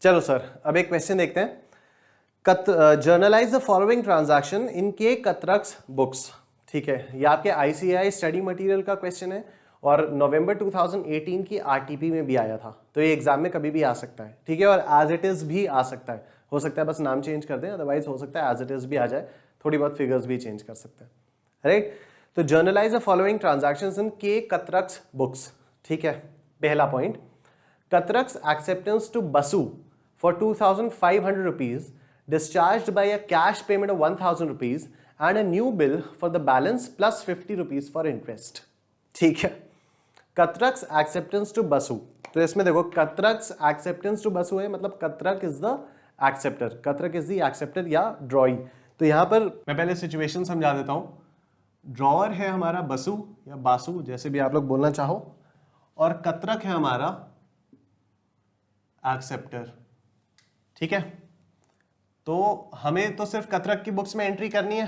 चलो सर, अब एक क्वेश्चन देखते हैं। Generalized the following transaction in के कतरक्स बुक्स। ठीक है, ये आपके ICAI स्टडी मटेरियल का क्वेश्चन है और नवंबर 2018 की RTP में भी आया था, तो ये एग्जाम में कभी भी आ सकता है। ठीक है, और एज इट इज भी आ सकता है, हो सकता है बस नाम चेंज कर दें, अदरवाइज हो सकता है एज इट इज भी आ जाए, थोड़ी बहुत फिगर्स भी चेंज कर सकते हैं। राइट, तो journalise the following transactions in के कतरक्स बुक्स। ठीक है, पहला point, Katrak's acceptance to Basu for 2,500 rupees discharged by a cash payment of 1,000 rupees and a new bill for the balance plus 50 rupees for interest। ठीक है, कतरक्स एक्सेप्टेंस टू बसु, तो इसमें देखो Katrak's acceptance to Basu है, मतलब Katrak is the acceptor, Katrak is the acceptor या drawee. तो यहां पर मैं पहले सिचुएशन समझा देता हूं। ड्रॉअर है हमारा बसु या बासु, जैसे भी आप लोग बोलना चाहो, और कतरक है हमारा एक्सेप्टर। ठीक है, तो हमें तो सिर्फ कतरक की बुक्स में एंट्री करनी है।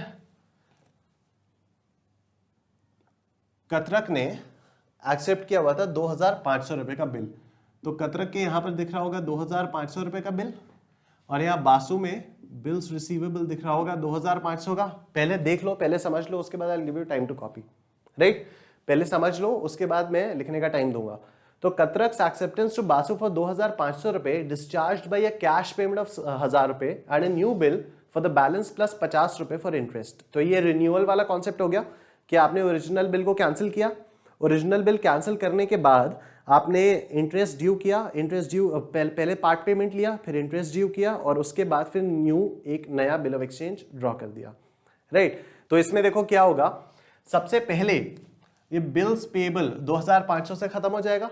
कतरक ने एक्सेप्ट किया हुआ था 2,500 रुपए का बिल, तो कतरक के यहां पर दिख रहा होगा 2,500 रुपए का बिल, और यहां बासु में बिल्स रिसीवेबल दिख रहा होगा 2,500 का। पहले देख लो, पहले समझ लो, उसके बाद I will give you time to copy. Right, पहले समझ लो, उसके बाद मैं लिखने का टाइम दूंगा। तो Katrak's acceptance to Basu for 2,500 रुपए discharged by a cash payment of 1,000 रुपए and a new bill for the balance plus 50 रुपए फॉर इंटरेस्ट। तो ये रिन्यूअल वाला कॉन्सेप्ट हो गया कि आपने ओरिजिनल बिल को कैंसिल किया, ओरिजिनल बिल कैंसिल करने के बाद आपने इंटरेस्ट ड्यू किया, इंटरेस्ट ड्यू पहले पार्ट पेमेंट लिया, फिर इंटरेस्ट ड्यू किया, और उसके बाद फिर न्यू एक नया बिल ऑफ एक्सचेंज ड्रॉ कर दिया। राइट, तो इसमें देखो क्या होगा, सबसे पहले ये बिल्स पेबल 2,500 से खत्म हो जाएगा,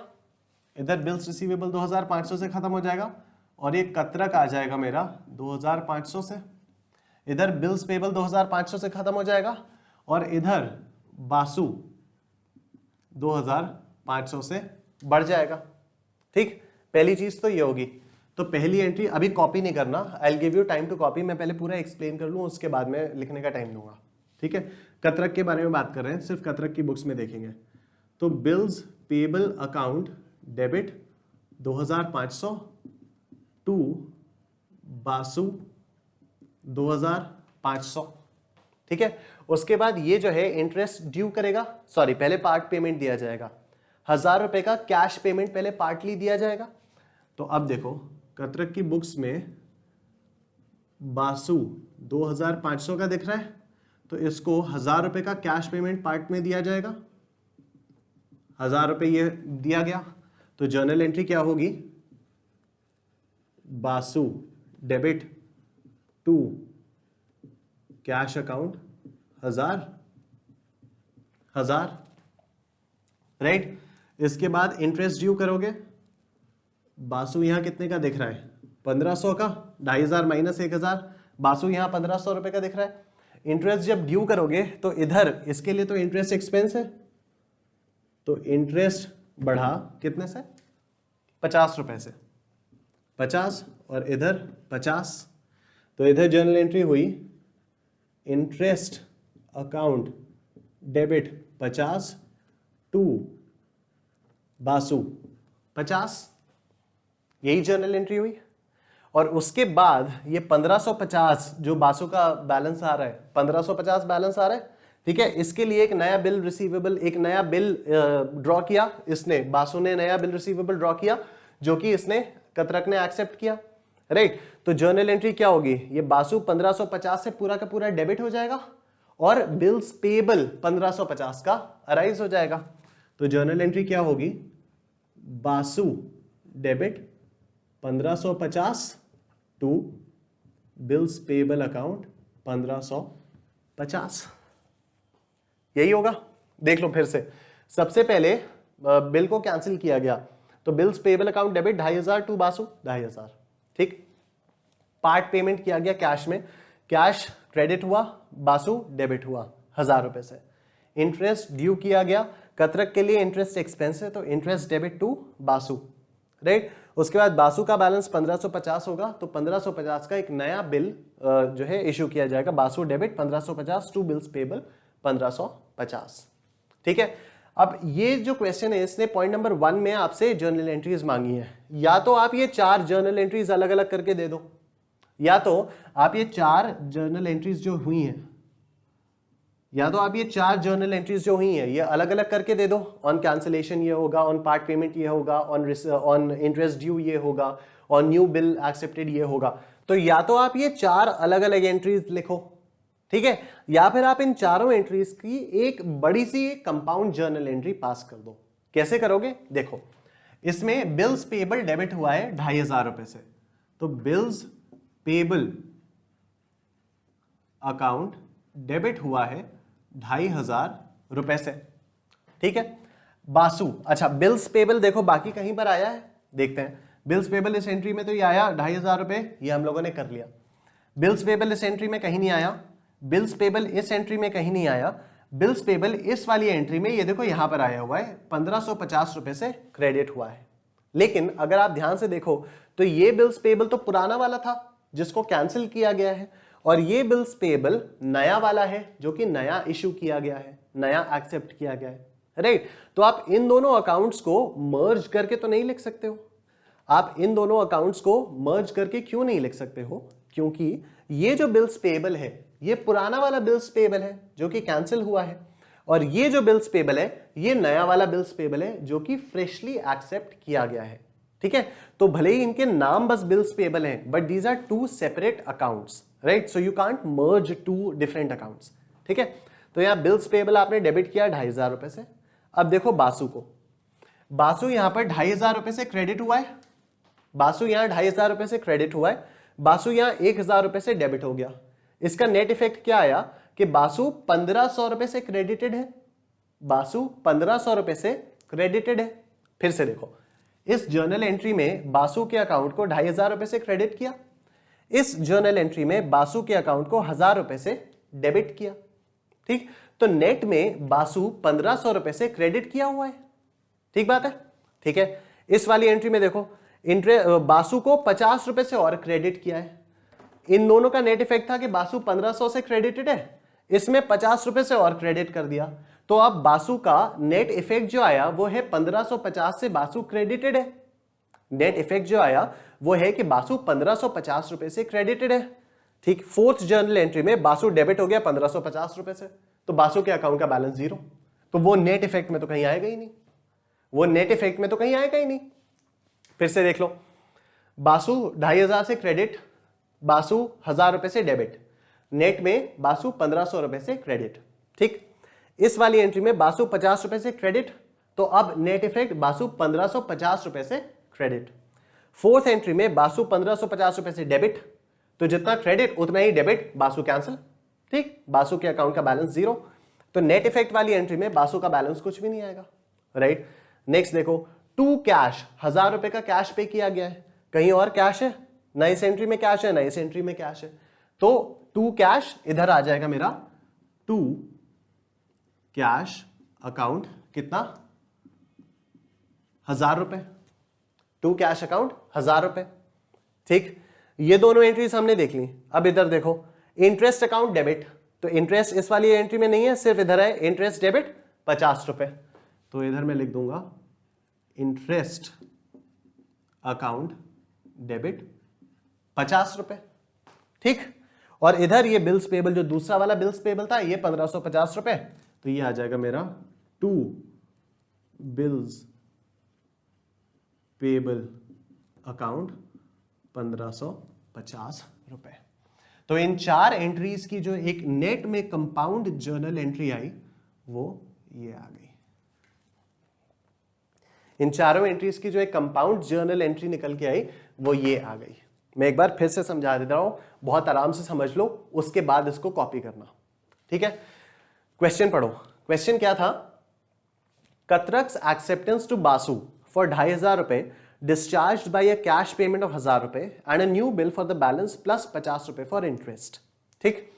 इधर बिल्स रिसीवेबल 2,500 से खत्म हो जाएगा, और ये कतरक आ जाएगा मेरा 2,500 से, इधर बिल्स पेबल 2,500 से खत्म हो जाएगा, और इधर बासु 2,500 से बढ़ जाएगा। ठीक, पहली चीज तो ये होगी। तो पहली एंट्री अभी कॉपी नहीं करना, I will give you time to copy, मैं पहले पूरा एक्सप्लेन कर लूं, उसके बाद में लिखने का टाइम दूंगा। ठीक है, कतरक के बारे में बात कर रहे हैं, सिर्फ कतरक की बुक्स में देखेंगे। तो bills payable account debit 2,500 to Basu 2,500। ठीक है, उसके बाद ये जो है इंटरेस्ट ड्यू करेगा, सॉरी पहले पार्ट पेमेंट दिया जाएगा, 1,000 रुपए का कैश पेमेंट पहले पार्टली दिया जाएगा। तो अब देखो कतरक की बुक्स में बासु 2,500 का दिख रहा है, तो इसको 1,000 रुपए का कैश पेमेंट पार्ट में दिया जाएगा, 1,000 रुपए ये दिया गया। तो जर्नल एंट्री क्या होगी, Basu debit to cash account 1,000। Right, इसके बाद इंटरेस्ट ड्यू करोगे, बासु यहां कितने का दिख रहा है 1,500 का, 2,500 माइनस 1,000, बासु यहां 1,500 रुपए का दिख रहा है। इंटरेस्ट जब ड्यू करोगे तो इधर इसके लिए तो इंटरेस्ट एक्सपेंस है, तो इंटरेस्ट बढ़ा कितने से 50 रुपए से, 50, और इधर 50। तो इधर जर्नल एंट्री हुई interest account debit 50 to Basu 50, यही जर्नल एंट्री हुई। और उसके बाद ये 1,550 जो बासु का बैलेंस आ रहा है, 1,550 बैलेंस आ रहा है। ठीक है, इसके लिए एक नया बिल रिसीवेबल, एक नया बिल ड्रॉ किया इसने, बासु ने नया बिल रिसीवेबल ड्रॉ किया, जो कि इसने कतरक ने एक्सेप्ट किया। राइट, तो जर्नल एंट्री क्या होगी, ये बासु 1,550 से पूरा का पूरा डेबिट हो जाएगा, और बिल्स पेबल 1,550 का अराइज हो जाएगा। तो जर्नल एंट्री क्या होगी, Basu debit 1,550 to bills payable account 1,550, यही होगा। देख लो फिर से, सबसे पहले बिल को कैंसिल किया गया, तो bills payable account debit 2,500 to Basu 2,500। ठीक, पार्ट पेमेंट किया गया कैश में, कैश क्रेडिट हुआ, बासु डेबिट हुआ 1,000 रुपए से। इंटरेस्ट ड्यू किया गया, कतरक के लिए इंटरेस्ट एक्सपेंस है, तो interest debit to Basu. Right, उसके बाद बासु का बैलेंस 1,550 होगा, तो 1,550 का एक नया बिल जो है इशू किया जाएगा, Basu debit 1,550 to bills payable 1,550। ठीक है, अब ये जो क्वेश्चन है इसने पॉइंट नंबर 1 में आपसे जर्नल एंट्रीज मांगी है, या तो आप ये 4 जर्नल एंट्रीज अलग अलग करके दे दो, या तो आप ये 4 जर्नल एंट्रीज जो हुई हैं, ये अलग अलग करके दे दो। ऑन कैंसिलेशन ये होगा, ऑन पार्ट पेमेंट ये होगा, ऑन इंटरेस्ट ड्यू ये होगा, ऑन न्यू बिल एक्सेप्टेड ये होगा। तो या तो आप ये 4 अलग अलग एंट्रीज लिखो, ठीक है, या फिर आप इन चारों एंट्रीज की एक बड़ी सी कंपाउंड जर्नल एंट्री पास कर दो। कैसे करोगे? देखो, इसमें बिल्स पेबल डेबिट हुआ है 2500 रुपए से, तो बिल्स पेबल अकाउंट डेबिट हुआ है 2500 रुपए से, ठीक है। बासु, अच्छा बिल्स पेबल देखो बाकी कहीं पर आया है, देखते हैं। बिल्स पेबल इस एंट्री में तो ये आया 2500 रुपए, ये हम लोगों ने कर लिया। बिल्स पेबल इस एंट्री में कहीं नहीं आया, बिल्स पेबल इस एंट्री में कहीं नहीं आया, बिल्स पेबल इस वाली एंट्री में ये देखो यहां पर आया हुआ है 1550 रुपए से क्रेडिट हुआ है। लेकिन अगर आप ध्यान से देखो तो ये बिल्स पेबल तो पुराना वाला था जिसको कैंसिल किया गया है, और ये बिल्स पेबल नया वाला है जो कि नया इश्यू किया गया है, नया एक्सेप्ट किया गया है, राइट। तो आप इन दोनों अकाउंट्स को मर्ज करके तो नहीं लिख सकते हो। आप इन दोनों अकाउंट्स को मर्ज करके क्यों नहीं लिख सकते हो? क्योंकि ये जो बिल्स पेबल है ये पुराना वाला बिल्स पेबल है जो कि कैंसिल हुआ है, और ये जो बिल्स पेबल है ये नया वाला बिल्स पेबल है जो कि फ्रेशली एक्सेप्ट किया गया है, ठीक है। तो भले ही इनके नाम बस बिल्स पेबल हैं, but these are 2 separate accounts, right. So you can't merge 2 different accounts, ठीक है। तो यहां बिल्स पेबल आपने डेबिट किया 2500 रुपए से। अब देखो बासु को, बासु यहां पर 2500 रुपए से क्रेडिट हुआ है, बासु यहां 2500 रुपए से क्रेडिट हुआ है, बासु यहां 1000 रुपए से डेबिट हो गया। इसका नेट इफेक्ट क्या आया कि बासु 1500 रुपए से क्रेडिटेड है, बासु 1500 रुपए से क्रेडिटेड है। फिर से देखो, इस जर्नल एंट्री में बासु के अकाउंट को 2500 रुपए से क्रेडिट किया, इस जर्नल एंट्री में बासु के अकाउंट को 1000 रुपए से डेबिट किया, ठीक। तो नेट में बासु 1500 रुपए से क्रेडिट किया हुआ है, ठीक बात है, ठीक है। इस वाली एंट्री में देखो बासु को 50 रुपए से और क्रेडिट किया है। इन दोनों का नेट इफेक्ट था कि बासु 1500 से क्रेडिटेड है, इसमें 50 रुपए से और क्रेडिट कर दिया, तो अब बासु का नेट इफेक्ट जो आया वो है 1550 से बासु क्रेडिटेड है। नेट इफेक्ट जो आया वो है कि बासु 1550 रुपए से क्रेडिटेड है, ठीक। फोर्थ जर्नल एंट्री में बासु डेबिट हो गया 1550 रुपए से, तो बासु के अकाउंट का बैलेंस 0, तो वो नेट इफेक्ट में तो कहीं आएगा ही नहीं, वो नेट इफेक्ट में तो कहीं आएगा ही नहीं। फिर से देख लो, बासु 2500 से क्रेडिट, बासु 1000 रुपए से डेबिट, नेट में बासु 1500 रुपए से क्रेडिट, ठीक। इस वाली एंट्री में बासु 50 रुपए से क्रेडिट, तो अब नेट इफेक्ट बासु 1550 रुपए से क्रेडिट। फोर्थ एंट्री में बासु 1550 रुपए से डेबिट, तो जितना क्रेडिट उतना ही डेबिट, बासु कैंसिल, ठीक। बासु के अकाउंट का बैलेंस 0, तो नेट इफेक्ट वाली एंट्री में बासु का बैलेंस कुछ भी नहीं आएगा, राइट। नेक्स्ट देखो, टू कैश, 1000 रुपए का कैश पे किया गया है, कहीं और कैश है ना, इस एंट्री में कैश है ना इस एंट्री में कैश है, तो टू कैश इधर आ जाएगा मेरा, टू कैश अकाउंट कितना, 1000 रुपए, टू कैश अकाउंट 1000 रुपए, ठीक। ये दोनों एंट्रीज हमने देख ली। अब इधर देखो, इंटरेस्ट अकाउंट डेबिट, तो इंटरेस्ट इस वाली एंट्री में नहीं है, सिर्फ इधर है इंटरेस्ट डेबिट 50 रुपए, तो इधर मैं लिख दूंगा इंटरेस्ट अकाउंट डेबिट 50 रुपए, ठीक। और इधर ये बिल्स पेबल, जो दूसरा वाला बिल्स पेबल था, ये 1550 रुपए, तो ये आ जाएगा मेरा टू बिल्स पेबल अकाउंट 1550 रुपए। तो इन 4 एंट्रीज की जो एक नेट में कंपाउंड जर्नल एंट्री आई वो ये आ गई। इन चारों एंट्रीज की जो एक कंपाउंड जर्नल एंट्री निकल के आई वो ये आ गई। मैं एक बार फिर से समझा देता हूं, बहुत आराम से समझ लो, उसके बाद इसको कॉपी करना, ठीक है। क्वेश्चन पढ़ो। क्वेश्चन क्या था? कतरक्स एक्सेप्टेंस टू बासु फॉर 2500 रुपए discharge by a cash payment of 1000 रुपए and a new bill for the balance plus 50 रुपए फॉर इंटरेस्ट, ठीक।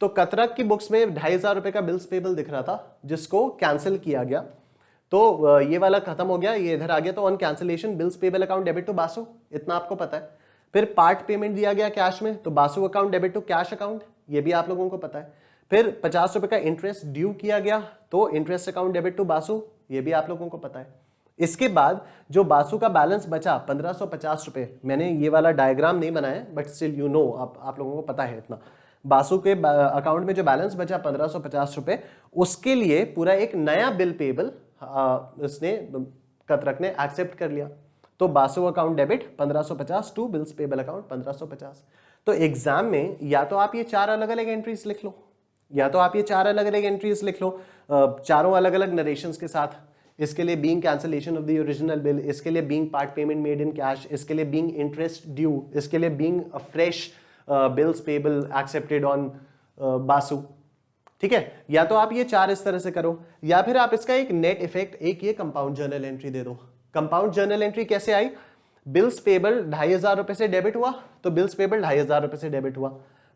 तो कतरक की बुक्स में 2500 रुपए का बिल्स पेबल दिख रहा था जिसको कैंसिल किया गया, तो ये वाला खत्म हो गया, ये इधर आ गया, तो on cancellation bills payable account debit to Basu, इतना आपको पता है। फिर पार्ट पेमेंट दिया गया कैश में, तो Basu account debit to cash account, ये भी आप लोगों को पता है। फिर 50 रुपए का इंटरेस्ट ड्यू किया गया, तो interest account debit to Basu, ये भी आप लोगों को पता है। इसके बाद जो बासु का बैलेंस बचा 1550 रुपए, मैंने ये वाला डायग्राम नहीं बनाया बट स्टिल यू नो, आप लोगों को पता है इतना, बासु के अकाउंट में जो बैलेंस बचा 1550 रुपए, उसके लिए पूरा एक नया बिल पेबल उसने कतरक ने एक्सेप्ट कर लिया। तो Basu account debit 1550 to bills payable account 1550। तो एग्जाम में या तो आप ये 4 अलग अलग एंट्रीज लिख लो, या तो आप ये 4 अलग अलग एंट्रीज लिख लो चारों अलग अलग नरेशंस के साथ। इसके लिए being cancellation of the original bill, इसके लिए being part payment made in cash, इसके लिए बीइंग इंटरेस्ट ड्यू, इसके लिए being a fresh bills payable accepted on Basu. ठीक है, या तो आप ये 4 इस तरह से करो, या फिर आप इसका एक नेट इफेक्ट, एक ये कंपाउंड जर्नल एंट्री दे दो। कंपाउंड जर्नल एंट्री कैसे आई? बिल्स पेबल 2500 रुपए से डेबिट हुआ, तो बिल्स पेबल 2500 रुपए से डेबिट हुआ।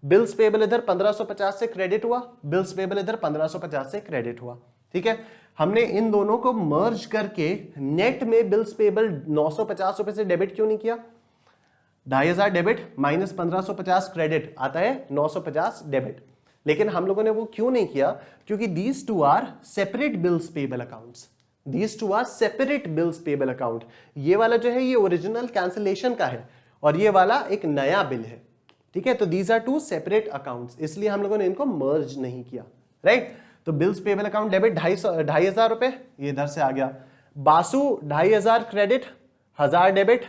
बिल्स पेबल इधर 1550 से क्रेडिट हुआ, बिल्स पेबल इधर 1550 से क्रेडिट हुआ। ठीक है, हमने इन दोनों को मर्ज करके नेट में बिल्स पेबल 950 रुपए से डेबिट क्यों नहीं किया? 2500 डेबिट माइनस 1550 क्रेडिट आता है 950 डेबिट। लेकिन हम लोगों ने वो क्यों नहीं किया? क्योंकि these two are separate bills payable accounts, these two are separate bills payable account. ये वाला जो है ये ओरिजिनल कैंसिलेशन का है और ये वाला एक नया बिल है। ठीक है, तो दीज आर 2 सेपरेट अकाउंट्स, इसलिए हम लोगों ने इनको मर्ज नहीं किया। राइट, तो बिल्स पेबल अकाउंट डेबिट 2500 रुपए, ये इधर से आ गया। Basu 2500 credit, 1000 debit,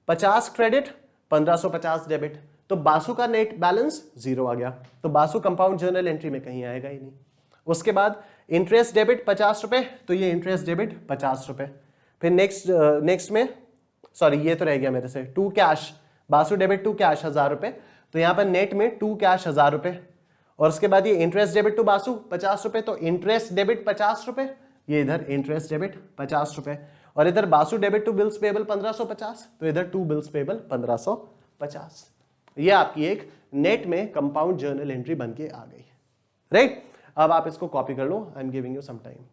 50 credit, 1550 debit. तो बासु का नेट बैलेंस 0 आ गया, तो बासु कंपाउंड जर्नल एंट्री में कहीं आएगा ही नहीं। उसके बाद इंटरेस्ट डेबिट 50 रुपए, तो ये इंटरेस्ट डेबिट 50 रुपए। फिर नेक्स्ट में, सॉरी ये तो रह गया मेरे से, to cash, Basu debit to cash 1000 रुपए, तो यहां पर नेट में टू कैश 1000 रुपए। और उसके बाद ये इंटरेस्ट डेबिट टू बासु 50 रुपए, तो इंटरेस्ट डेबिट 50 रुपए, ये इधर इंटरेस्ट डेबिट 50 रुपए। और इधर Basu debit to bills payable 1550, तो इधर टू बिल्स पेबल 1550। ये आपकी एक नेट में कंपाउंड जर्नल एंट्री बन के आ गई। राइट, अब आप इसको कॉपी कर लो, I am giving you some time.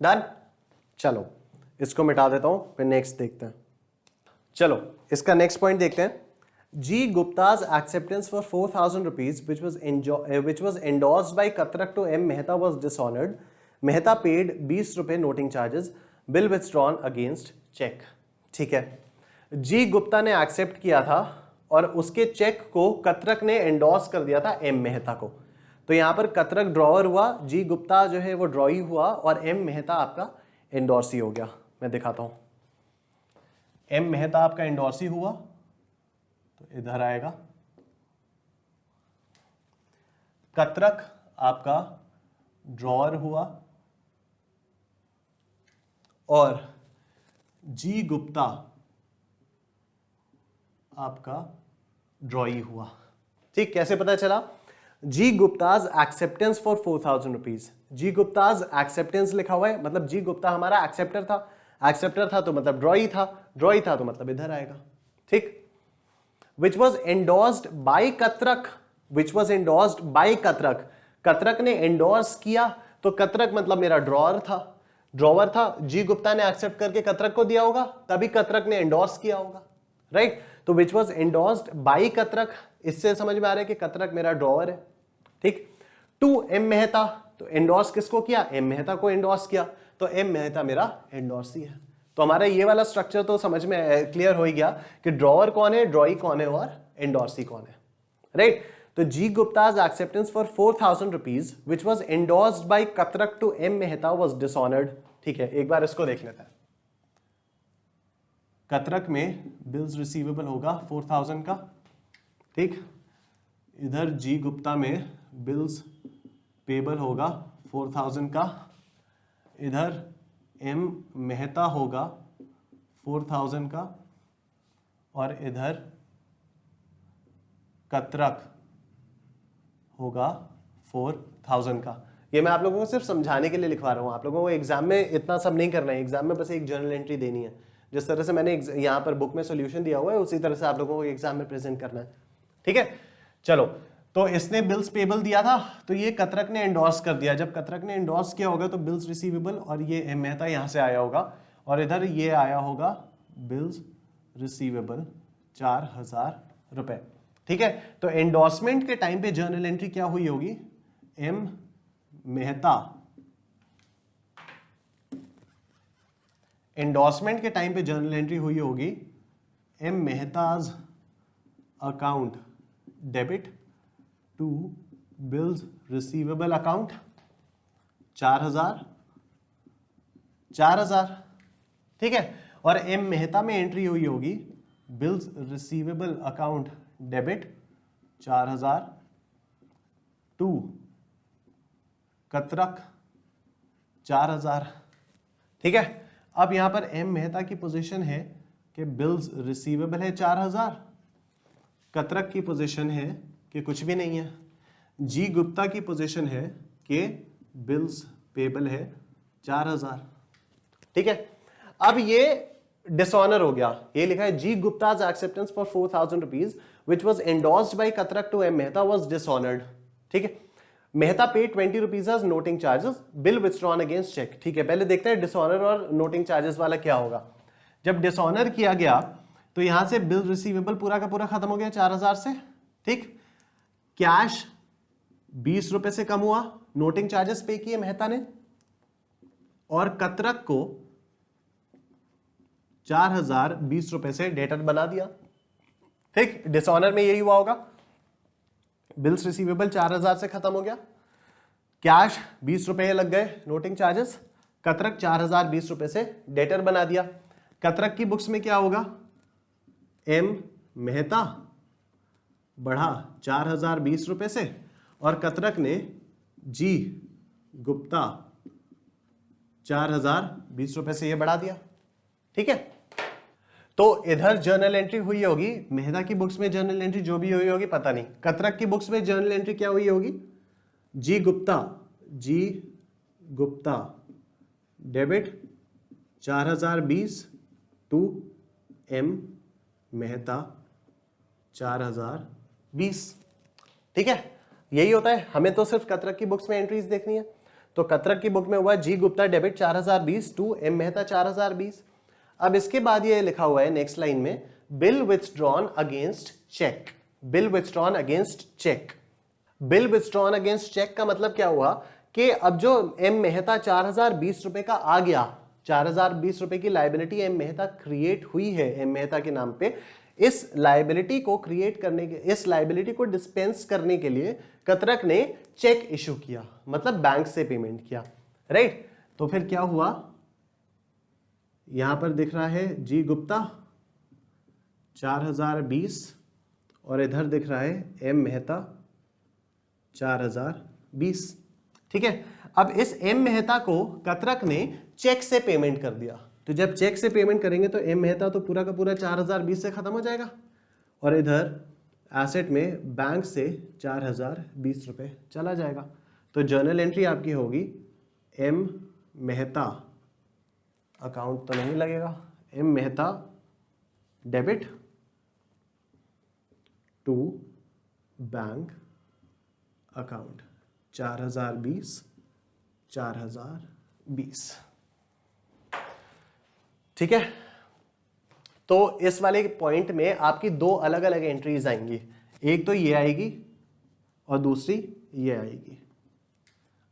Done, चलो इसको मिटा देता हूं, फिर नेक्स्ट देखते हैं। चलो इसका नेक्स्ट पॉइंट देखते हैं। G Gupta's acceptance for 4000 rupees which was endorsed by Katrak to M Mehta was dishonored. Mehta paid 20 रुपए noting charges, bill withdrawn against cheque. ठीक है, जी गुप्ता ने एक्सेप्ट किया था और उसके चेक को कतरक ने एंडोर्स कर दिया था एम मेहता को। तो यहां पर कतरक ड्रॉअर हुआ, जी गुप्ता जो है वो ड्रॉई हुआ और एम मेहता आपका एंडोर्सी हो गया। मैं दिखाता हूं, एम मेहता आपका एंडोर्सी हुआ तो इधर आएगा, कतरक आपका ड्रॉअर हुआ और जी गुप्ता आपका ड्रॉई हुआ। ठीक, कैसे पता चला? G Gupta's acceptance for 4000 rupees. G Gupta's acceptance लिखा हुआ है, मतलब जी गुप्ता हमारा एक्सेप्टर था, एक्सेप्टर था तो मतलब ड्रॉई था, ड्रॉई था तो मतलब इधर आएगा। ठीक, which was endorsed by Katrak, which was endorsed by Katrak, Katrak ने एंडोर्स किया तो कतरक मतलब मेरा ड्रॉअर था, ड्रॉवर था, जी गुप्ता ने एक्सेप्ट करके कतरक को दिया होगा तभी कतरक ने एंडोर्स किया होगा, राइट? तो विच वॉज एंडोर्स्ड बाय कतरक, इससे समझ में आ रहा है कि कतरक मेरा ड्रॉअर है। ठीक, टू एम मेहता, तो एंडोर्स किसको किया? एम मेहता को एंडोर्स किया, तो एम मेहता मेरा एंडोर्सी है। तो हमारा ये वाला स्ट्रक्चर तो समझ में क्लियर हो ही गया कि ड्रॉअर कौन है, ड्रॉई कौन है और एंडोर्सी कौन है, राइट? तो G Gupta's acceptance for 4000 rupees which was endorsed by Katrak to M Mehta was dishonoured. ठीक है, एक बार इसको देख लेते हैं। कतरक में बिल्स रिसीवेबल होगा 4000 का, ठीक, इधर जी गुप्ता में बिल्स पेबल होगा 4000 का, इधर एम मेहता होगा 4000 का और इधर कतरक होगा 4000 का। ये मैं आप लोगों को सिर्फ समझाने के लिए लिखवा रहा हूं, आप लोगों को एग्जाम में इतना सब नहीं करना है, एग्जाम में बस एक जर्नल एंट्री देनी है। जिस तरह से मैंने यहाँ पर बुक में सॉल्यूशन दिया हुआ है उसी तरह से आप लोगों को एग्जाम में प्रेजेंट करना है। ठीक है, चलो, तो इसने बिल्स पेबल दिया था तो ये कतरक ने एंडोर्स कर दिया, जब कतरक ने एंडोर्स किया होगा तो बिल्स रिसीवेबल और ये एम मेहता यहां से आया होगा और इधर ये आया होगा बिल्स रिसीवेबल 4000 रुपए। ठीक है, तो एंडोर्समेंट के टाइम पे जर्नल एंट्री क्या हुई होगी? एम मेहता, एंडोर्समेंट के टाइम पे जर्नल एंट्री हुई होगी M Mehta's account debit to bills receivable account 4000। ठीक है, और एम मेहता में एंट्री हुई होगी bills receivable account debit 4000 to Katrak 4000। ठीक है, अब यहां पर एम मेहता की पोजीशन है कि बिल्स रिसीवेबल है 4000, कतरक की पोजीशन है कि कुछ भी नहीं है, जी गुप्ता की पोजीशन है कि बिल्स पेबल है 4000। ठीक है, अब ये डिसऑनर हो गया, ये लिखा है G Gupta's acceptance for 4000 rupees which was endorsed by Katrak to M Mehta was dishonoured. ठीक है, Mehta paid 20 rupees as noting charges, bill withdrawn against cheque. ठीक है, पहले देखते हैं डिसऑनर और नोटिंग चार्जेस वाला क्या होगा। जब डिसऑनर किया गया तो यहां से बिल रिसीवेबल पूरा का पूरा खत्म हो गया 4000 से। ठीक, कैश 20 रुपए से कम हुआ, नोटिंग चार्जेस पे किए मेहता ने और कतरक को 4020 रुपए से डेटर बना दिया। ठीक, डिसऑनर में यही हुआ होगा, बिल्स रिसीवेबल 4000 से खत्म हो गया, कैश 20 रुपए लग गए, नोटिंग चार्जेस, कतरक 4020 रुपए से डेटर बना दिया। कतरक की बुक्स में क्या होगा? एम मेहता बढ़ा 4020 रुपए से और कतरक ने जी गुप्ता 4020 रुपए से ये बढ़ा दिया। ठीक है, तो इधर जर्नल एंट्री हुई होगी, मेहता की बुक्स में जर्नल एंट्री जो भी हुई होगी पता नहीं, कतरक की बुक्स में जर्नल एंट्री क्या हुई होगी? G Gupta debit 4020 to M Mehta 4020। ठीक है, यही होता है, हमें तो सिर्फ कतरक की बुक्स में एंट्रीज देखनी है। तो कतरक की बुक में हुआ G Gupta debit 4020 to M Mehta 4020। अब इसके बाद ये लिखा हुआ है नेक्स्ट लाइन में bill withdrawn against cheque, bill withdrawn against cheque. Bill withdrawn against cheque का मतलब क्या हुआ कि अब जो एम मेहता 4020 रुपए का आ गया, 4020 रुपए की लायबिलिटी एम मेहता क्रिएट हुई है एम मेहता के नाम पे, इस लायबिलिटी को क्रिएट करने के, इस लायबिलिटी को डिस्पेंस करने के लिए कतरक ने चेक इशू किया, मतलब बैंक से पेमेंट किया, राइट? तो फिर क्या हुआ, यहां पर दिख रहा है जी गुप्ता 4020 और इधर दिख रहा है एम मेहता 4020। ठीक है, अब इस एम मेहता को कतरक ने चेक से पेमेंट कर दिया, तो जब चेक से पेमेंट करेंगे तो एम मेहता तो पूरा का पूरा 4020 से खत्म हो जाएगा, और इधर एसेट में बैंक से 4020 रुपये चला जाएगा। तो जर्नल एंट्री आपकी होगी एम मेहता, अकाउंट तो नहीं लगेगा, M Mehta debit to bank account 4020। ठीक है, तो इस वाले पॉइंट में आपकी दो अलग अलग एंट्रीज आएंगी, एक तो ये आएगी और दूसरी ये आएगी।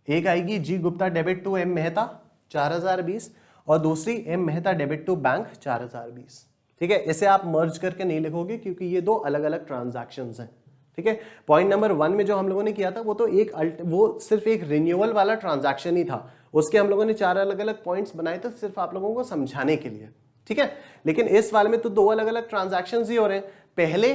एक आएगी G Gupta debit to M Mehta 4020 और दूसरी M Mehta debit to bank 4020। ठीक है, इसे आप मर्ज करके नहीं लिखोगे क्योंकि ये दो अलग अलग ट्रांजैक्शंस हैं। ठीक है, पॉइंट नंबर 1 में जो हम लोगों ने किया था वो तो वो सिर्फ एक रिन्यूअल वाला ट्रांजैक्शन ही था, उसके हम लोगों ने 4 अलग अलग पॉइंट्स बनाए थे सिर्फ आप लोगों को समझाने के लिए। ठीक है, लेकिन इस वाले में तो दो अलग अलग ट्रांजैक्शंस ही हो रहे हैं। पहले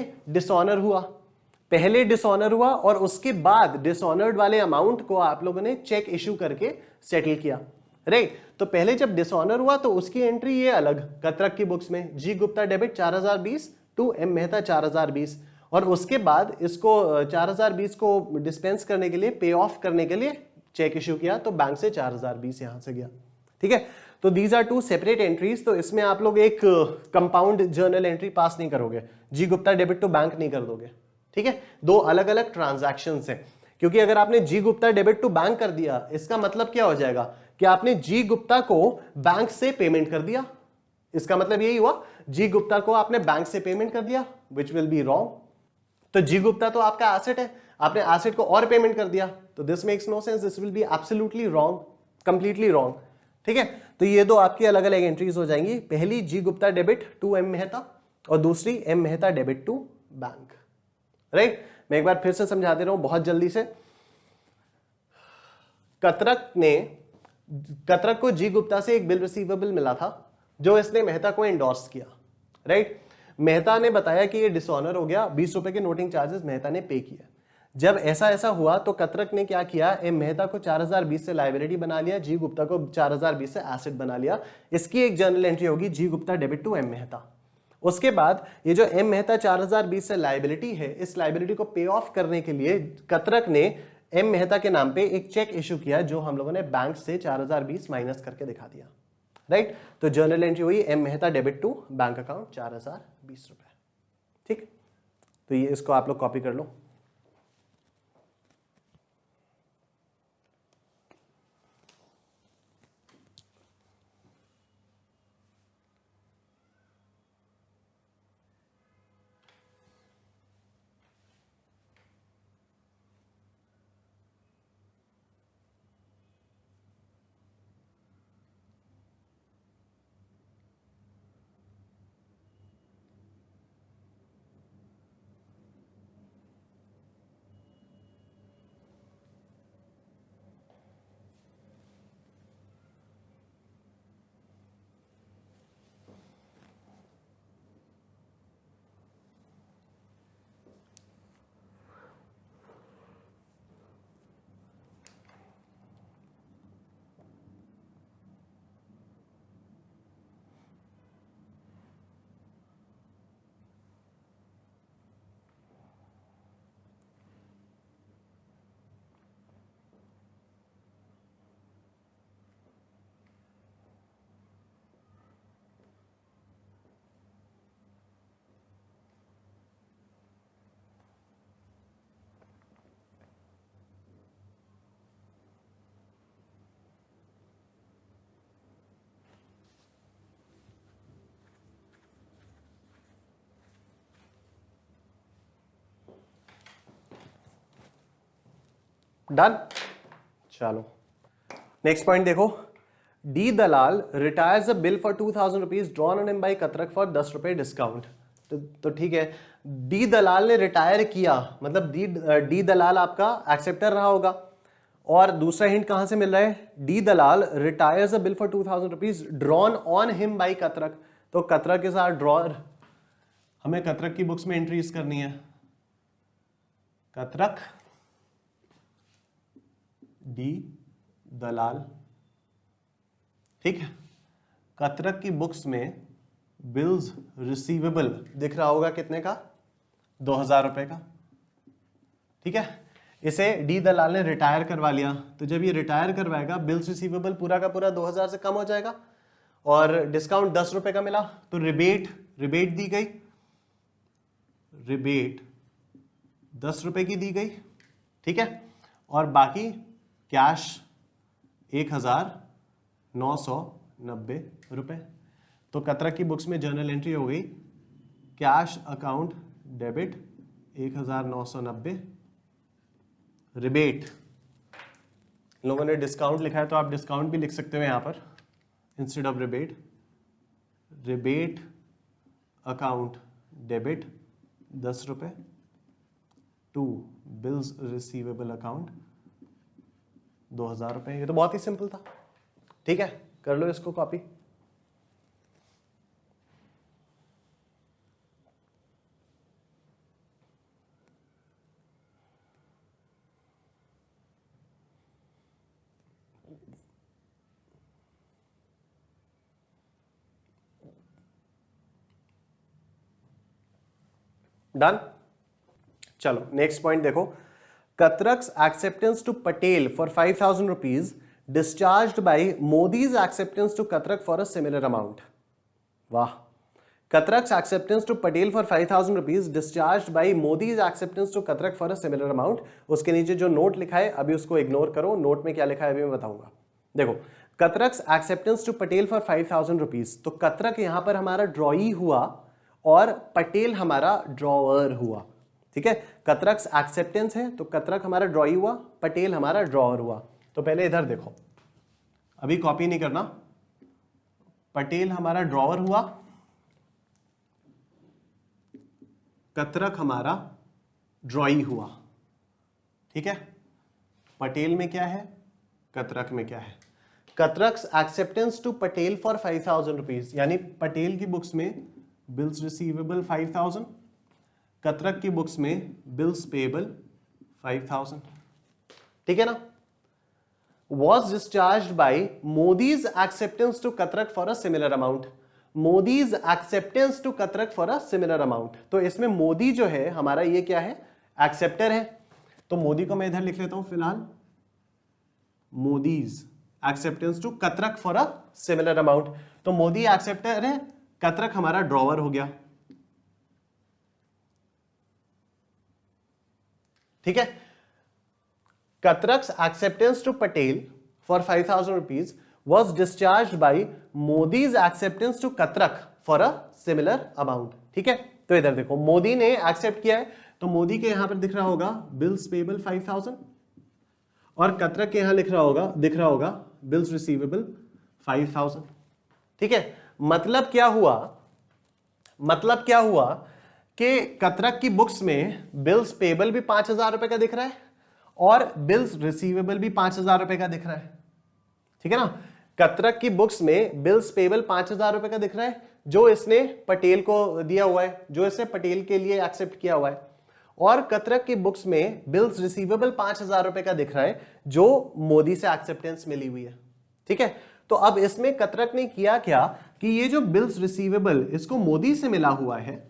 डिसऑनर हुआ और उसके बाद डिसऑनर्ड वाले अमाउंट को आप लोगों ने चेक इश्यू करके सेटल किया, राइट। तो पहले जब डिसऑनर हुआ तो उसकी एंट्री ये अलग कतरक की बुक्स में, G Gupta debit 4020 to M Mehta 4020, और उसके बाद इसको 4020 को डिस्पेंस करने के लिए, पे ऑफ करने के लिए चेक इश्यू किया, तो बैंक से 4020 यहां से गया। ठीक है, तो these are two separate entries, तो इसमें आप लोग एक कंपाउंड जर्नल एंट्री पास नहीं करोगे, जी गुप्ता डेबिट टू बैंक नहीं कर दोगे। ठीक है, दो अलग अलग ट्रांजैक्शंस हैं, क्योंकि अगर आपने जी गुप्ता डेबिट टू बैंक कर दिया, इसका मतलब क्या हो जाएगा कि आपने जी गुप्ता को बैंक से पेमेंट कर दिया। इसका मतलब यही हुआ, जी गुप्ता को आपने बैंक से पेमेंट कर दिया, विच विल बी रॉन्ग। तो जी गुप्ता तो आपका एसेट है, आपने एसेट को और पेमेंट कर दिया, तो this makes no sense, this will be absolutely wrong, completely wrong. ठीक है, तो ये दो आपकी अलग अलग एंट्रीज हो जाएंगी, पहली G Gupta debit to M Mehta और दूसरी M Mehta debit to bank, right. मैं एक बार फिर से समझा दे रहा हूं बहुत जल्दी से। कतरक को जी गुप्ता से एक बिल रिसीवेबल मिला था जो इसने मेहता को एंडोर्स किया, राइट। मेहता ने बताया कि ये डिसऑनर हो गया, 20 रुपए के नोटिंग चार्जेस मेहता ने पे किया। जब ऐसा हुआ तो कतरक ने क्या किया, एम मेहता को 4020 से लायबिलिटी बना लिया, जी गुप्ता को 4020 से एसेट बना लिया। इसकी एक जर्नल एंट्री होगी G Gupta debit to M Mehta. उसके बाद ये जो एम मेहता 4020 से लायबिलिटी है, इस लायबिलिटी को पे ऑफ करने के लिए कतरक ने एम मेहता के नाम पे एक चेक इशू किया, जो हम लोगों ने बैंक से 4020 माइनस करके दिखा दिया, राइट। तो जर्नल एंट्री हुई M Mehta debit to bank account 4020 रुपए। ठीक, तो ये इसको आप लोग कॉपी कर लो। डन, चलो नेक्स्ट पॉइंट देखो। D Dalal retires a bill for 2000 rupees drawn on him by Katrak for 10 रुपए डिस्काउंट। तो ठीक है, डी दलाल ने रिटायर किया, मतलब डी दलाल आपका एक्सेप्टर रहा होगा। और दूसरा हिंट कहां से मिल रहा है, D Dalal retires a bill for 2000 rupees drawn on him by Katrak. तो कतरक के साथ ड्रॉर हमें कतरक की बुक्स में एंट्रीज करनी है। कतरक डी दलाल, ठीक है। कतरक की बुक्स में बिल्स रिसीवेबल दिख रहा होगा कितने का, 2000 रुपए का, ठीक है। इसे डी दलाल ने रिटायर करवा लिया, तो जब ये रिटायर करवाएगा बिल्स रिसीवेबल पूरा का पूरा 2000 से कम हो जाएगा और डिस्काउंट 10 रुपए का मिला, तो रिबेट दी गई, रिबेट 10 रुपए की दी गई, ठीक है। और बाकी कैश 1990 रुपए। तो कतरक की बुक्स में जर्नल एंट्री हो गई कैश अकाउंट डेबिट 1990, रिबेट, लोगों ने डिस्काउंट लिखा है तो आप डिस्काउंट भी लिख सकते हो यहां पर instead of rebate, rebate account debit 10 रुपए टू बिल्स रिसीवेबल अकाउंट 2000 रुपए। ये तो बहुत ही सिंपल था, ठीक है, कर लो इसको कॉपी। डन। चलो नेक्स्ट पॉइंट देखो, Katrak's acceptance to Patel for 5000 rupees discharged by Modi's acceptance to Katrak for a similar amount. वाह। Katrak's acceptance to Patel for 5000 rupees discharged by Modi's acceptance to Katrak for a similar amount. उसके नीचे जो नोट लिखा है अभी उसको इग्नोर करो, नोट में क्या लिखा है अभी मैं बताऊंगा। देखो, Katrak's acceptance to Patel for 5000 rupees, तो कतरक यहां पर हमारा ड्रॉई हुआ और पटेल हमारा ड्रॉअर हुआ, ठीक है। कतरक्स एक्सेप्टेंस है तो कतरक हमारा ड्रॉई हुआ, पटेल हमारा ड्रॉअर हुआ। तो पहले इधर देखो, अभी कॉपी नहीं करना, पटेल हमारा ड्रॉअर हुआ, कतरक हमारा ड्रॉई हुआ, ठीक है। पटेल में क्या है, कतरक में क्या है। Katrak's acceptance to Patel for 5000 rupees, यानी पटेल की बुक्स में बिल्स रिसीवेबल 5000, कतरक की बुक्स में बिल्स पेएबल 5000, ठीक है ना। Was discharged by Modi's acceptance to Katrak for a similar amount. Modi's acceptance to Katrak for a similar amount. तो इसमें मोदी जो है हमारा ये क्या है, एक्सेप्टर है। तो मोदी को मैं इधर लिख लेता हूं फिलहाल, Modi's acceptance to Katrak for a similar amount. तो मोदी एक्सेप्टर है, कतरक हमारा ड्रॉवर हो गया, ठीक है। Katrak's acceptance to Patel for 5000 rupees was discharged by Modi's acceptance to Katrak for a similar amount, ठीक है। तो इधर देखो, मोदी ने एक्सेप्ट किया है तो मोदी के यहां पर दिख रहा होगा बिल्स पेएबल 5000 और कतरक के यहां दिख रहा होगा बिल्स रिसीवेबल 5000, ठीक है। मतलब क्या हुआ कि कतरक की बुक्स में बिल्स पेएबल भी 5000 रुपए का दिख रहा है और बिल्स रिसीवेबल भी 5000 रुपए का दिख रहा है, ठीक है ना। कतरक की बुक्स में बिल्स पेएबल 5000 रुपए का दिख रहा है जो इसने पटेल को दिया हुआ है, जो इसने पटेल के लिए एक्सेप्ट किया हुआ है, और कतरक की बुक्स में बिल्स रिसीवेबल 5000 रुपए का दिख रहा है जो मोदी से एक्सेप्टेंस मिली हुई है, ठीक है। तो अब इसमें कतरक ने किया क्या कि ये जो बिल्स रिसीवेबल इसको मोदी से मिला हुआ है,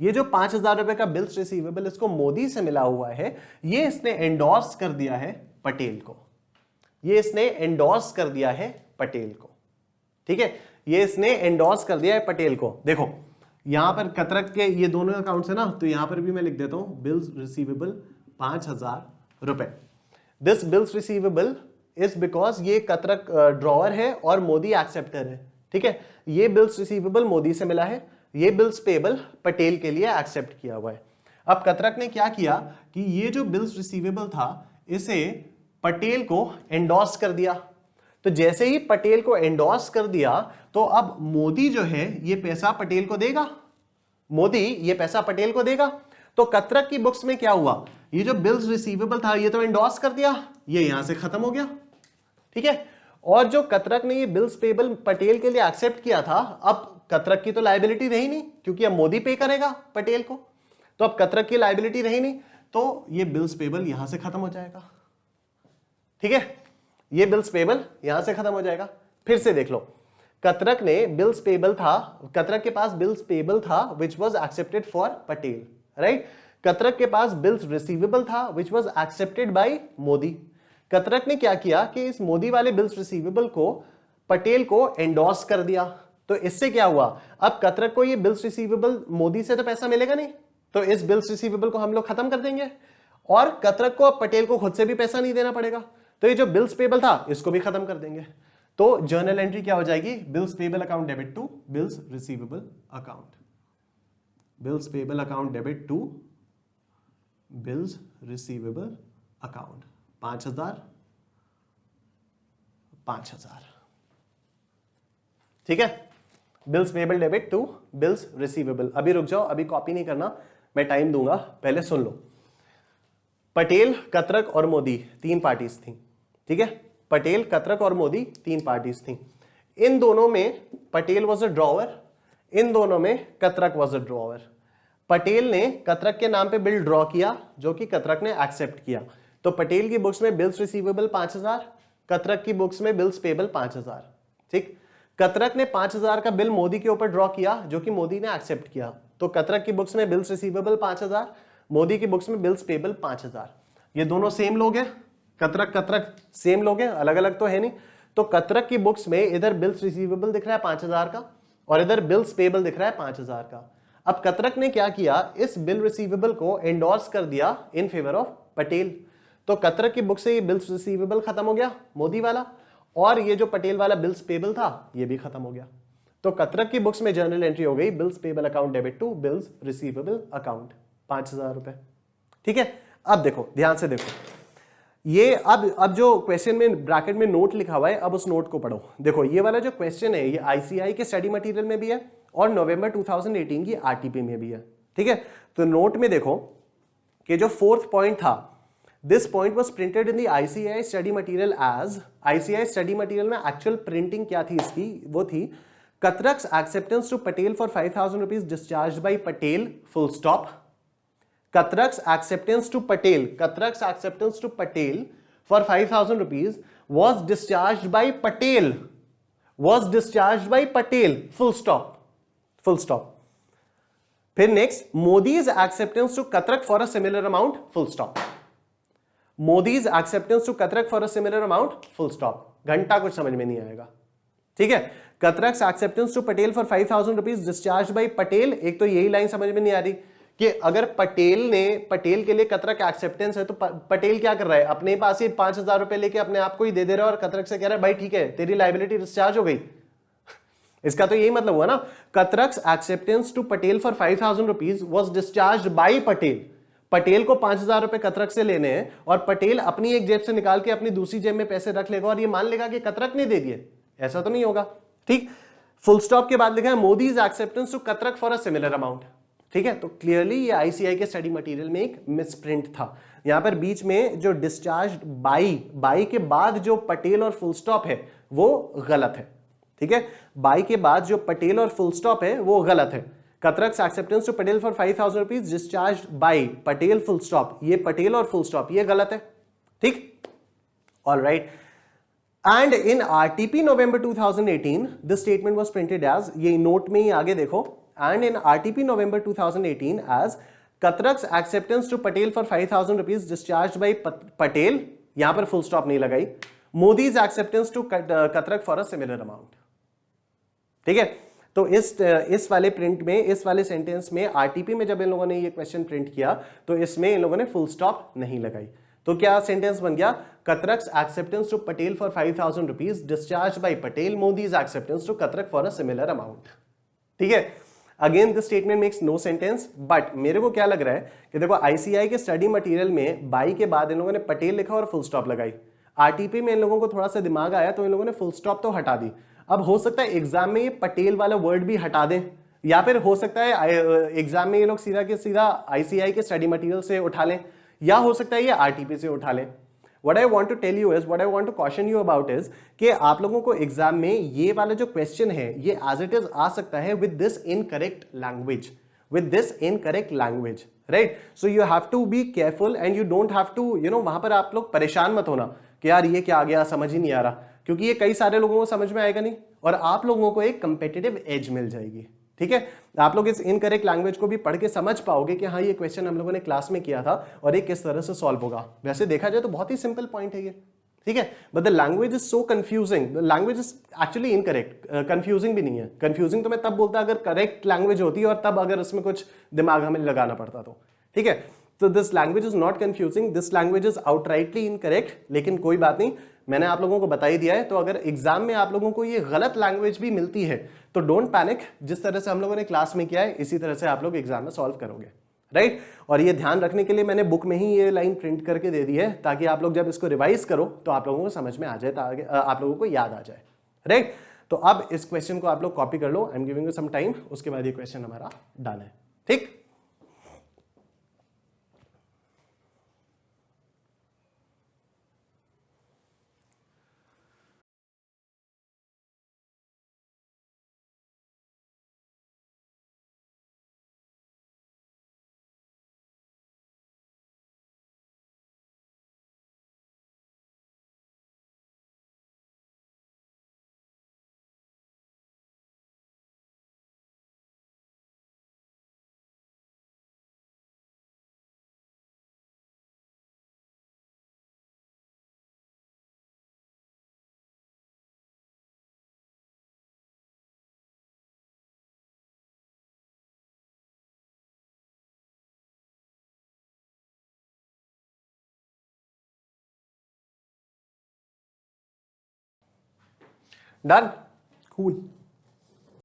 ये जो 5000 रुपए का बिल्स रिसीवेबल इसको मोदी से मिला हुआ है, ये इसने एंडोर्स कर दिया है पटेल को, ये इसने एंडोर्स कर दिया है पटेल को, ठीक है। ये इसने एंडोर्स कर दिया है पटेल को। देखो यहां पर कतरक के ये दोनों अकाउंट्स है ना, तो यहां पर भी मैं लिख देता हूं बिल्स रिसीवेबल 5000 रुपए। This bills receivable is because ये कतरक ड्रॉअर है और मोदी एक्सेप्टर है, ठीक है। ये बिल्स रिसीवेबल मोदी से मिला है, ये बिल्स पेएबल पटेल के लिए एक्सेप्ट किया हुआ है। अब कतरक ने क्या किया कि ये जो बिल्स रिसीवेबल था इसे पटेल को एंडोर्स कर दिया। तो जैसे ही पटेल को एंडोर्स कर दिया तो अब मोदी जो है ये पैसा पटेल को देगा, मोदी ये पैसा पटेल को देगा। तो कतरक की बुक्स में क्या हुआ, ये जो बिल्स रिसीवेबल था ये तो एंडोर्स कर दिया, ये यहां से खत्म हो गया, ठीक है। और जो कतरक ने ये बिल्स पेएबल पटेल के लिए एक्सेप्ट किया था, अब कतरक की तो लायबिलिटी रही नहीं, क्योंकि अब मोदी पे करेगा पटेल को, तो अब कतरक की लायबिलिटी रही नहीं, तो ये बिल्स पेबल यहां से खत्म हो जाएगा। ठीक है, ये बिल्स पेबल यहां से खत्म हो जाएगा। फिर से देख लो, कतरक ने बिल्स पेबल था, कतरक के पास बिल्स पेबल था which was accepted for Patel, right. Katrak के पास बिल्स रिसीवेबल था which was accepted by Modi. Katrak ने क्या किया कि इस मोदी वाले बिल्स रिसीवेबल को पटेल को एंडोर्स कर दिया, तो इससे क्या हुआ, अब कतरक को ये बिल्स रिसीवेबल मोदी से तो पैसा मिलेगा नहीं, तो इस बिल्स रिसीवेबल को हम लोग खत्म कर देंगे, और कतरक को अब पटेल को खुद से भी पैसा नहीं देना पड़ेगा, तो ये जो बिल्स पेबल था इसको भी खत्म कर देंगे। तो जर्नल एंट्री क्या हो जाएगी, bills payable account debit to bills receivable account, bills payable account debit to bills receivable account, 5,000 5,000। ठीक है, bills payable debit to bills receivable. अभी रुक जाओ, अभी कॉपी नहीं करना, मैं टाइम दूंगा, पहले सुन लो। पटेल, कतरक और मोदी तीन पार्टीज थी। ठीक है, पटेल, कतरक और मोदी तीन पार्टीज थी। इन दोनों में पटेल वॉज अ ड्रॉवर, इन दोनों में कतरक वॉज अ ड्रॉवर। पटेल ने कतरक के नाम पे बिल ड्रॉ किया जो कि कतरक ने एक्सेप्ट किया, तो पटेल की बुक्स में बिल्स रिसीवेबल 5,000, कतरक की बुक्स में बिल्स पेबल 5,000। ठीक, कतरक ने 5,000 का बिल मोदी के ऊपर ड्रॉ किया जो कि मोदी ने एक्सेप्ट किया, तो कतरक की बुक्स में बिल्स रिसीवेबल 5,000, मोदी की बुक्स में बिल्स पेबल 5,000। ये दोनों सेम लोग हैं, कतरक कतरक सेम लोग हैं, अलग अलग तो है नहीं। तो कतरक की बुक्स में इधर बिल्स रिसीवेबल दिख रहा है 5,000 का और इधर बिल्स पेबल दिख रहा है 5,000 का। अब कतरक ने क्या किया, इस बिल रिसीवेबल को एंडोर्स कर दिया इन फेवर ऑफ पटेल, तो कतरक की बुक से ये बिल्स रिसीवेबल खत्म हो गया मोदी वाला, और ये जो पटेल वाला बिल्स पेबल था ये भी खत्म हो गया। तो कतरक की बुक्स में जर्नल एंट्री हो गई bills payable account debit to bills receivable account, 5,000 रुपए। ठीक है, अब देखो ध्यान से देखो, ये अब जो क्वेश्चन में ब्रैकेट में नोट लिखा हुआ है, अब उस नोट को पढ़ो। देखो ये वाला जो क्वेश्चन है ये आईसीआई के स्टडी मटेरियल में भी है और नवंबर 2018 की आरटीपी में भी है। ठीक है, तो नोट में देखो कि जो फोर्थ पॉइंट था, this point was printed in the ICI study material as, ICI study material में एक्चुअल प्रिंटिंग क्या थी इसकी, वो थी Katrak's acceptance to Patel for 5,000 rupees discharge by Patel full stop. Katrak's acceptance to Patel, Katrak's acceptance to Patel for 5,000 rupees was discharged by Patel, was discharged by Patel, full stop, full stop. फिर next, Modi's acceptance to Katrak for a similar amount, full stop. Modi's acceptance to Katrak for a similar amount, full stop. घंटा कुछ समझ में नहीं आएगा। ठीक है, Katrak's acceptance to Patel for 5,000 rupees discharged by Patel, एक तो यही लाइन समझ में नहीं आ रही कि अगर पटेल के लिए कतरक एक्सेप्टेंस है तो पटेल क्या कर रहा है, अपने पास ही 5,000 रुपए लेके अपने आप को ही दे रहा है और कतरक से कह रहा है भाई ठीक है तेरी लायबिलिटी डिस्चार्ज हो गई। इसका तो यही मतलब हुआ ना, Katrak's acceptance to Patel for 5,000 rupees was discharge by Patel. Patel को 5,000 रुपए कतरक से लेने हैं और पटेल अपनी एक जेब से निकाल के अपनी दूसरी जेब में पैसे रख लेगा और ये मान लेगा कि कतरक ने दे दिए, ऐसा तो नहीं होगा। ठीक, फुल स्टॉप के बाद लिखा है Modi's acceptance to Katrak for a similar amount. ठीक है, तो क्लियरली ये आईसीआई के स्टडी मटेरियल में एक मिसप्रिंट था। यहां पर बीच में जो डिस्चार्ज बाई के बाद जो पटेल और फुल स्टॉप है वो गलत है। ठीक है, बाई के बाद जो पटेल और फुल स्टॉप है वो गलत है। Katrak's acceptance to Patel for 5,000 rupees discharge by Patel full stop, ये पटेल और फुल स्टॉप ये गलत है। ठीक, alright. And in RTP November 2018 this statement was printed as, ये नोट में ही आगे देखो, and in RTP November 2018 as Katrak's acceptance to Patel for 5,000 rupees discharged by Patel, यहां पर फुल स्टॉप नहीं लगाई, Modi's acceptance to Katrak for a similar amount। ठीक है, तो इस वाले प्रिंट में, इस वाले सेंटेंस में आरटीपी में जब इन लोगों ने ये क्वेश्चन प्रिंट किया तो इसमें इन लोगों ने फुल स्टॉप नहीं लगाई, तो क्या सेंटेंस बन गया, Katrak's acceptance to Patel for 5,000 rupees discharged by Patel, Modi's acceptance to Katrak for a similar amount। ठीक है, again this statement makes no sentence, but मेरे को क्या लग रहा है कि देखो आईसीआई के स्टडी मटेरियल में बाई के बाद इन लोगों ने पटेल लिखा और फुल स्टॉप लगाई, आरटीपी में इन लोगों को थोड़ा सा दिमाग आया तो इन लोगों ने फुल स्टॉप तो हटा दी। अब हो सकता है एग्जाम में ये पटेल वाला वर्ड भी हटा दें, या फिर हो सकता है एग्जाम में ये लोग सीधा के सीधा आईसीआई के स्टडी मटेरियल से उठा लें, या हो सकता है ये आरटीपी से उठा लें। What I want to tell you is, what I want to caution you about is कि आप लोगों को एग्जाम में ये वाला जो क्वेश्चन है ये एज इट इज आ सकता है with this incorrect language, with this incorrect language, right? So you have to be careful and you don't have to, वहां पर आप लोग परेशान मत होना कि यार ये क्या आ गया, समझ ही नहीं आ रहा, क्योंकि ये कई सारे लोगों को समझ में आएगा नहीं और आप लोगों को एक कंपेटिटिव एज मिल जाएगी। ठीक है, आप लोग इस इनकरेक्ट लैंग्वेज को भी पढ़ के समझ पाओगे कि हाँ ये क्वेश्चन हम लोगों ने क्लास में किया था और ये किस तरह से सॉल्व होगा। वैसे देखा जाए तो बहुत ही सिंपल पॉइंट है ये, ठीक है, but the language is so confusing, the language is actually incorrect, confusing भी नहीं है। कंफ्यूजिंग तो मैं तब बोलता अगर करेक्ट लैंग्वेज होती और तब अगर उसमें कुछ दिमाग हमें लगाना पड़ता तो, ठीक है। तो this language is not confusing, this language is outrightly incorrect, लेकिन कोई बात नहीं, मैंने आप लोगों को बता ही दिया है। तो अगर एग्जाम में आप लोगों को ये गलत लैंग्वेज भी मिलती है तो डोंट पैनिक, जिस तरह से हम लोगों ने क्लास में किया है इसी तरह से आप लोग एग्जाम में सॉल्व करोगे, राइट। और ये ध्यान रखने के लिए मैंने बुक में ही ये लाइन प्रिंट करके दे दी है ताकि आप लोग जब इसको रिवाइज करो तो आप लोगों को समझ में आ जाए, आप लोगों को याद आ जाए, राइट। तो अब इस क्वेश्चन को आप लोग कॉपी कर लो, I am giving you some time, उसके बाद ये क्वेश्चन हमारा डन है, ठीक। Done, cool.